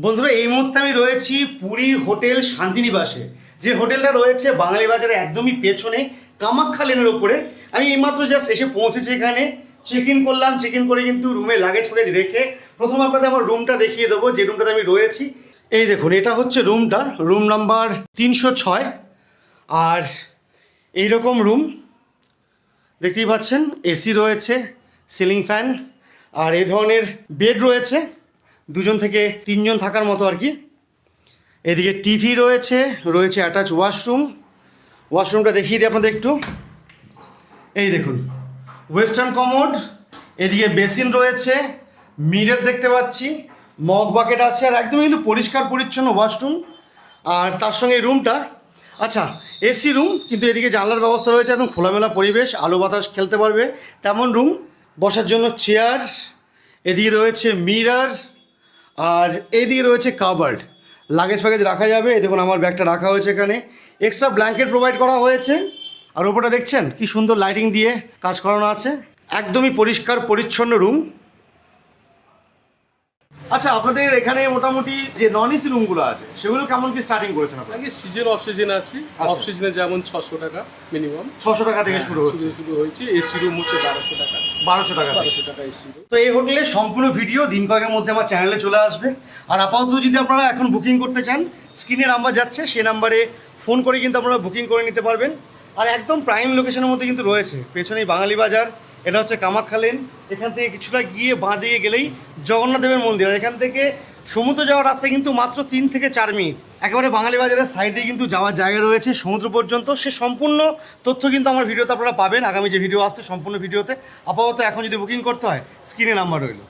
বন্ধুরা এই মুহূর্তে আমি রয়েছি পুরী হোটেল শান্তিনিবাসে, যে হোটেলটা রয়েছে বাঙালি বাজারে একদমই পেছনে কামাখ্যা লেনের ওপরে। আমি এইমাত্র জাস্ট এসে পৌঁছেছি এখানে, চেক ইন করলাম। চেক ইন করে কিন্তু রুমে লাগেজ ফেগেজ রেখে প্রথম আপনাদের আমার রুমটা দেখিয়ে দেবো, যে রুমটাতে আমি রয়েছি। এই দেখুন, এটা হচ্ছে রুমটা, রুম নাম্বার 306। আর এইরকম রুম দেখতেই পাচ্ছেন, এসি রয়েছে, সিলিং ফ্যান, আর এই ধরনের বেড রয়েছে, 2 থেকে 3 থাকার মতো আর কি। এদিকে টিভি রয়েছে, রয়েছে অ্যাটাচ ওয়াশরুম। ওয়াশরুমটা দেখিয়ে দিই আপনাদের একটু। এই দেখুন, ওয়েস্টার্ন কমোড, এদিকে বেসিন রয়েছে, মিরর দেখতে পাচ্ছি, মগ বাকেট আছে, আর একদম কিন্তু পরিষ্কার পরিচ্ছন্ন ওয়াশরুম। আর তার সঙ্গে এই রুমটা, আচ্ছা এসি রুম, কিন্তু এদিকে জানলার ব্যবস্থা রয়েছে, একদম খোলামেলা পরিবেশ, আলো বাতাস খেলতে পারবে তেমন রুম। বসার জন্য চেয়ার, এদিকে রয়েছে মিরর, আর এইদিকে রয়েছে কাবার্ড, লাগেজ ফ্যাগেজ রাখা যাবে। এই দেখুন আমার ব্যাগটা রাখা হয়েছে এখানে, এক্সট্রা ব্ল্যাঙ্কেট প্রোভাইড করা হয়েছে। আর ওপরটা দেখছেন কি সুন্দর লাইটিং দিয়ে কাজ করানো আছে, একদমই পরিষ্কার পরিচ্ছন্ন রুম। আচ্ছা, আপনাদের এখানে মোটামুটি যে নন এসি রুমগুলো আছে সেগুলো কেমন কি স্টার্টিং করেছেন আপনারা? আগে সিজন অফ সিজন আছে, অফ সিজনে যেমন 600 টাকা মিনিমাম, 600 টাকা থেকে শুরু হচ্ছে। শুরু হয়েছে। এসি রুম হচ্ছে 1200 টাকা, 1200 টাকা। 1200 টাকা এসি রুম। তো এই হোটেলের সম্পূর্ণ ভিডিও দিন কয়েকের মধ্যে আমার চ্যানেলে চলে আসবে। আর আপাতত যদি আপনারা এখন বুকিং করতে চান, স্ক্রিনে নাম্বার যাচ্ছে, সেই নাম্বারে ফোন করে কিন্তু আপনারা বুকিং করে নিতে পারবেন। আর একদম প্রাইম লোকেশনের মধ্যে কিন্তু রয়েছে, পেছনেই বাঙালি বাজার, এটা হচ্ছে কামাখ্যা লেন। এখান থেকে কিছুটা গিয়ে বাঁ দিকে গেলেই জগন্নাথ দেবের মন্দির। আর এখান থেকে সমুদ্র যাওয়ার রাস্তা কিন্তু মাত্র 3 থেকে 4 মিনিট। একেবারে বাঙালি বাজারের সাইডে কিন্তু যাওয়ার জায়গা রয়েছে সমুদ্র পর্যন্ত। সে সম্পূর্ণ তথ্য কিন্তু আমার ভিডিওতে আপনারা পাবেন, আগামী যে ভিডিও আসছে সম্পূর্ণ ভিডিওতে। আপাতত এখন যদি বুকিং করতে হয়, স্ক্রিনে নাম্বার রইল।